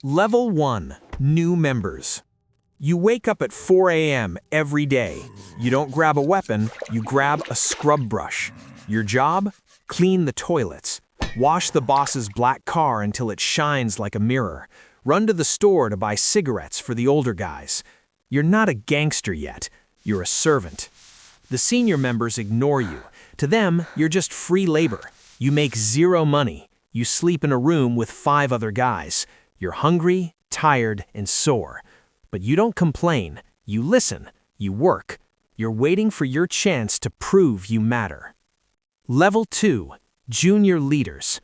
Level 1. New members. You wake up at 4 a.m. every day. You don't grab a weapon, you grab a scrub brush. Your job? Clean the toilets. Wash the boss's black car until it shines like a mirror. Run to the store to buy cigarettes for the older guys. You're not a gangster yet. You're a servant. The senior members ignore you. To them, you're just free labor. You make zero money. You sleep in a room with 5 other guys. You're hungry, tired, and sore. But you don't complain. You listen. You work. You're waiting for your chance to prove you matter. Level 2. Junior leaders.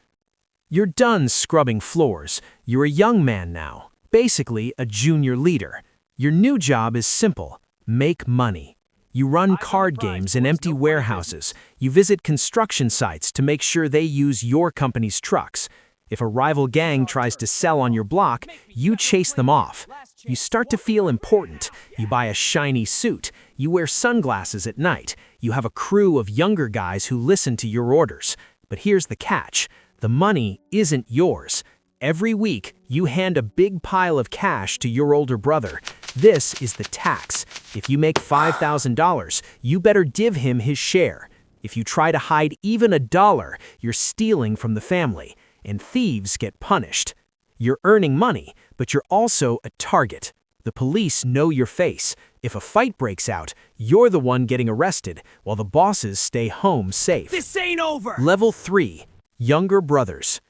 You're done scrubbing floors. You're a young man now, basically a junior leader. Your new job is simple. Make money. You run card games in empty warehouses. You visit construction sites to make sure they use your company's trucks. If a rival gang tries to sell on your block, you chase them off. You start to feel important. You buy a shiny suit. You wear sunglasses at night. You have a crew of younger guys who listen to your orders. But here's the catch. The money isn't yours. Every week, you hand a big pile of cash to your older brother. This is the tax. If you make $5,000, you better give him his share. If you try to hide even $1, you're stealing from the family. And thieves get punished. You're earning money, but you're also a target. The police know your face. If a fight breaks out, you're the one getting arrested, while the bosses stay home safe. This ain't over! Level 3. Younger brothers.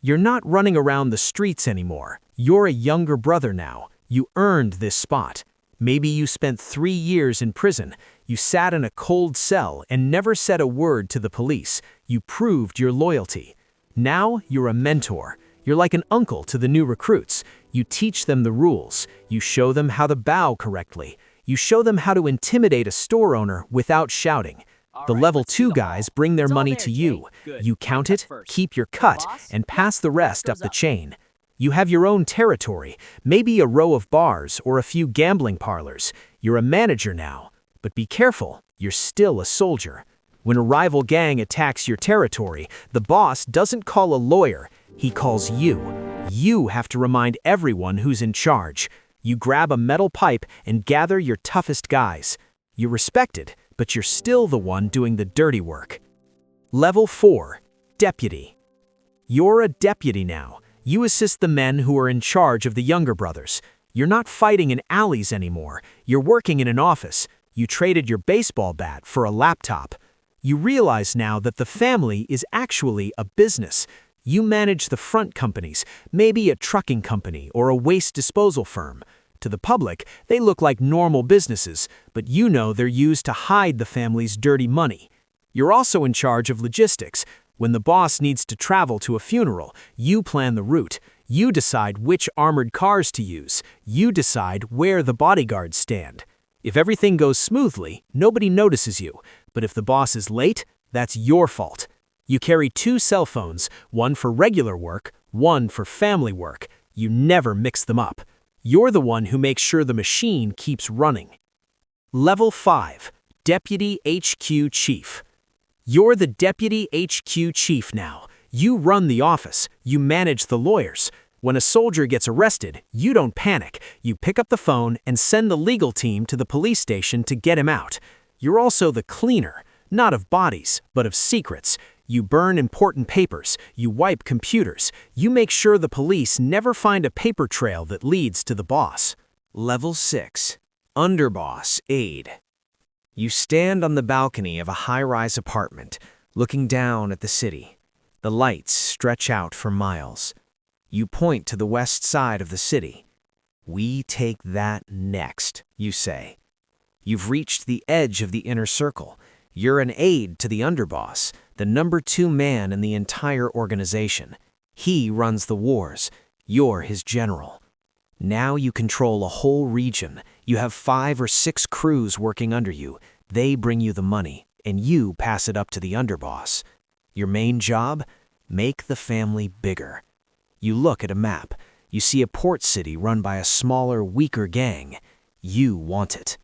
You're not running around the streets anymore. You're a younger brother now. You earned this spot. Maybe you spent 3 years in prison. You sat in a cold cell and never said a word to the police. You proved your loyalty. Now you're a mentor. You're like an uncle to the new recruits. You teach them the rules. You show them how to bow correctly. You show them how to intimidate a store owner without shouting. The level 2 guys bring their money to you. You count it, keep your cut, and pass the rest up the chain. You have your own territory, maybe a row of bars or a few gambling parlors. You're a manager now. But be careful, you're still a soldier. When a rival gang attacks your territory, the boss doesn't call a lawyer, he calls you. You have to remind everyone who's in charge. You grab a metal pipe and gather your toughest guys. You're respected, but you're still the one doing the dirty work. Level 4. Deputy. You're a deputy now. You assist the men who are in charge of the younger brothers. You're not fighting in alleys anymore. You're working in an office. You traded your baseball bat for a laptop. You realize now that the family is actually a business. You manage the front companies, maybe a trucking company or a waste disposal firm. To the public, they look like normal businesses, but you know they're used to hide the family's dirty money. You're also in charge of logistics. When the boss needs to travel to a funeral, you plan the route. You decide which armored cars to use. You decide where the bodyguards stand. If everything goes smoothly, nobody notices you. But if the boss is late, that's your fault. You carry 2 cell phones, one for regular work, one for family work. You never mix them up. You're the one who makes sure the machine keeps running. Level 5. Deputy HQ Chief. You're the Deputy HQ Chief now. You run the office. You manage the lawyers. When a soldier gets arrested, you don't panic. You pick up the phone and send the legal team to the police station to get him out. You're also the cleaner, not of bodies, but of secrets. You burn important papers. You wipe computers. You make sure the police never find a paper trail that leads to the boss. Level 6. Underboss Aide. You stand on the balcony of a high-rise apartment, looking down at the city. The lights stretch out for miles. You point to the west side of the city. We take that next, you say. You've reached the edge of the inner circle. You're an aide to the underboss, the number 2 man in the entire organization. He runs the wars. You're his general. Now you control a whole region. You have 5 or 6 crews working under you. They bring you the money, and you pass it up to the underboss. Your main job? Make the family bigger. You look at a map. You see a port city run by a smaller, weaker gang. You want it.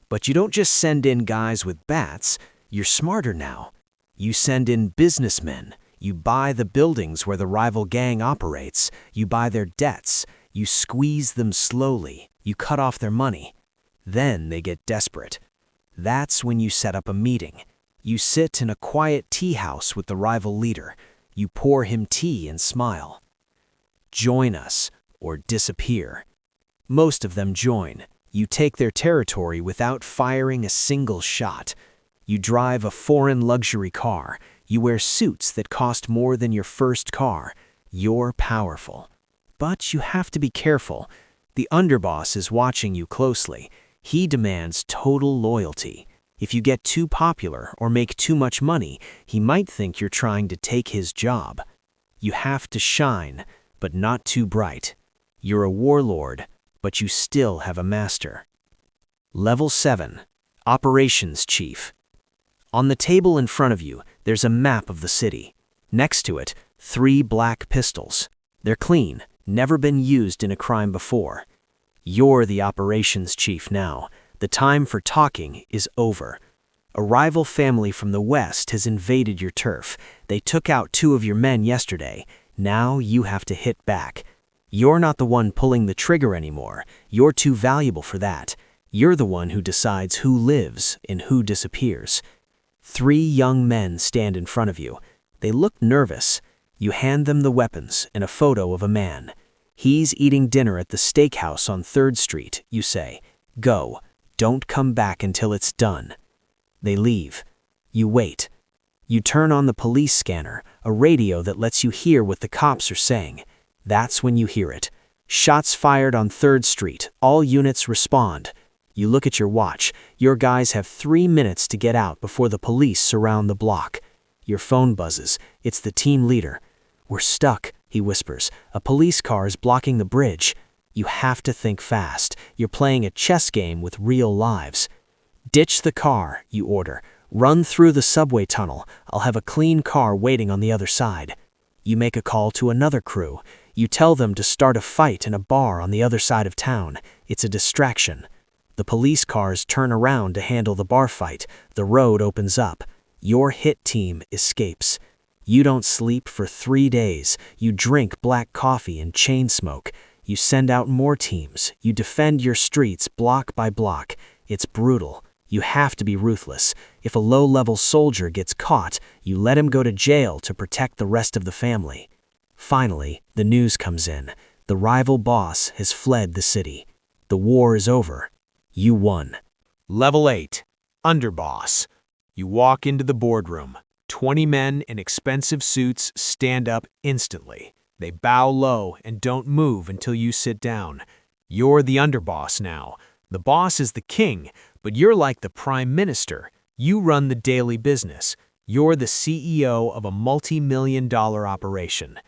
But you don't just send in guys with bats. You're smarter now. You send in businessmen. You buy the buildings where the rival gang operates. You buy their debts. You squeeze them slowly, you cut off their money. Then they get desperate. That's when you set up a meeting. You sit in a quiet tea house with the rival leader. You pour him tea and smile. Join us or disappear. Most of them join. You take their territory without firing a single shot. You drive a foreign luxury car. You wear suits that cost more than your first car. You're powerful. But you have to be careful. The underboss is watching you closely. He demands total loyalty. If you get too popular or make too much money, he might think you're trying to take his job. You have to shine, but not too bright. You're a warlord, but you still have a master. Level 7. Operations Chief. On the table in front of you, there's a map of the city. Next to it, 3 black pistols. They're clean, never been used in a crime before. You're the operations chief now. The time for talking is over. A rival family from the west has invaded your turf. They took out 2 of your men yesterday. Now you have to hit back. You're not the one pulling the trigger anymore. You're too valuable for that. You're the one who decides who lives and who disappears. 3 young men stand in front of you. They look nervous. You hand them the weapons and a photo of a man. He's eating dinner at the steakhouse on 3rd Street. You say, "Go. Don't come back until it's done." They leave. You wait. You turn on the police scanner, a radio that lets you hear what the cops are saying. That's when you hear it. Shots fired on 3rd Street. All units respond. You look at your watch. Your guys have 3 minutes to get out before the police surround the block. Your phone buzzes. It's the team leader. "We're stuck," he whispers. "A police car is blocking the bridge." You have to think fast. You're playing a chess game with real lives. "Ditch the car," you order. "Run through the subway tunnel. I'll have a clean car waiting on the other side." You make a call to another crew. You tell them to start a fight in a bar on the other side of town. It's a distraction. The police cars turn around to handle the bar fight. The road opens up. Your hit team escapes. You don't sleep for 3 days. You drink black coffee and chain smoke. You send out more teams. You defend your streets block by block. It's brutal. You have to be ruthless. If a low-level soldier gets caught, you let him go to jail to protect the rest of the family. Finally, the news comes in. The rival boss has fled the city. The war is over. You won. Level 8. Underboss. You walk into the boardroom. 20 men in expensive suits stand up instantly. They bow low and don't move until you sit down. You're the underboss now. The boss is the king, but you're like the prime minister. You run the daily business. You're the CEO of a multi-million-dollar operation.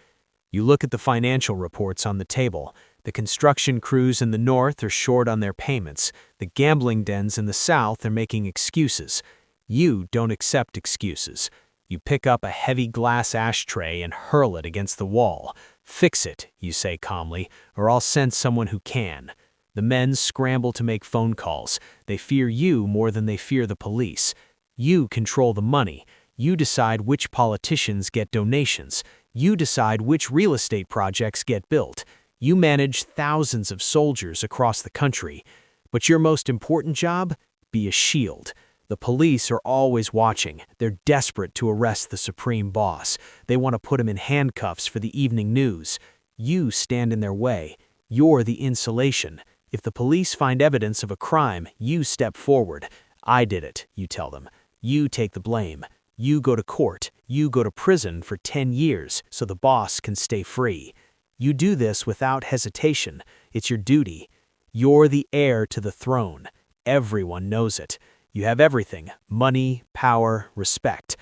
You look at the financial reports on the table. The construction crews in the north are short on their payments. The gambling dens in the south are making excuses. You don't accept excuses. You pick up a heavy glass ashtray and hurl it against the wall. "Fix it," you say calmly, "or I'll send someone who can." The men scramble to make phone calls. They fear you more than they fear the police. You control the money. You decide which politicians get donations. You decide which real estate projects get built. You manage thousands of soldiers across the country. But your most important job? Be a shield. The police are always watching. They're desperate to arrest the supreme boss. They want to put him in handcuffs for the evening news. You stand in their way. You're the insulation. If the police find evidence of a crime, you step forward. "I did it," you tell them. You take the blame. You go to court. You go to prison for 10 years so the boss can stay free. You do this without hesitation. It's your duty. You're the heir to the throne. Everyone knows it. You have everything: money, power, respect.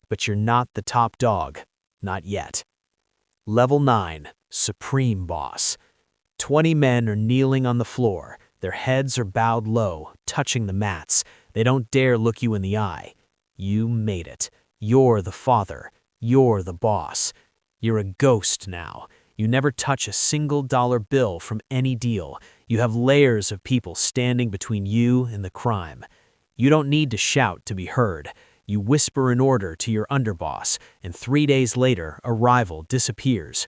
But you're not the top dog. Not yet. Level 9. Supreme Boss. 20 men are kneeling on the floor. Their heads are bowed low, touching the mats. They don't dare look you in the eye. You made it. You're the father. You're the boss. You're a ghost now. You never touch a single dollar bill from any deal. You have layers of people standing between you and the crime. You don't need to shout to be heard. You whisper an order to your underboss, and 3 days later, a rival disappears.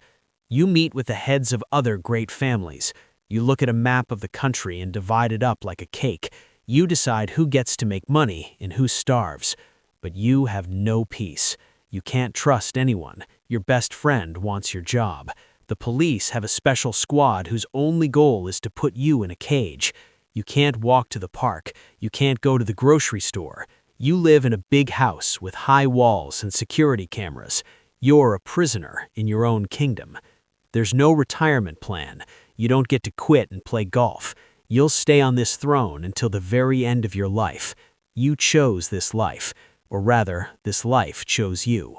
You meet with the heads of other great families. You look at a map of the country and divide it up like a cake. You decide who gets to make money and who starves. But you have no peace. You can't trust anyone. Your best friend wants your job. The police have a special squad whose only goal is to put you in a cage. You can't walk to the park. You can't go to the grocery store. You live in a big house with high walls and security cameras. You're a prisoner in your own kingdom. There's no retirement plan. You don't get to quit and play golf. You'll stay on this throne until the very end of your life. You chose this life, or rather, this life chose you.